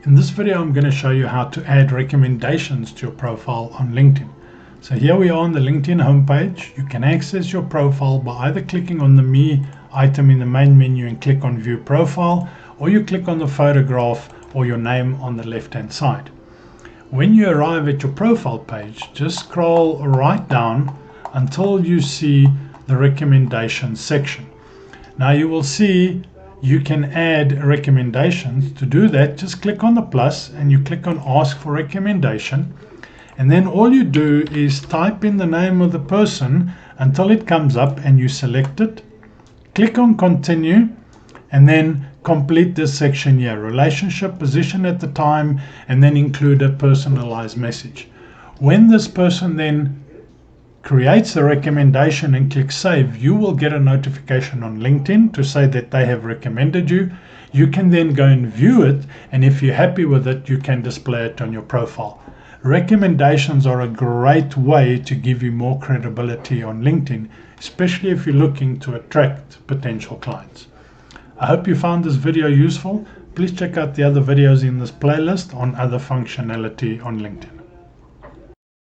In this video, I'm going to show you how to add recommendations to your profile on LinkedIn. So here we are on the LinkedIn homepage. You can access your profile by either clicking on the Me item in the main menu and click on View Profile, or you click on the photograph or your name on the left-hand side. When you arrive at your profile page, just scroll right down until you see the recommendations section. Now you will see you can add recommendations. To do that, just click on the plus and you click on Ask for Recommendation. And then all you do is type in the name of the person until it comes up and you select it. Click on Continue and then complete this section here. Relationship, position at the time, and then include a personalized message. When this person then creates the recommendation and clicks Save, you will get a notification on LinkedIn to say that they have recommended you. You can then go and view it, and if you're happy with it, you can display it on your profile. Recommendations are a great way to give you more credibility on LinkedIn, especially if you're looking to attract potential clients. I hope you found this video useful. Please check out the other videos in this playlist on other functionality on LinkedIn.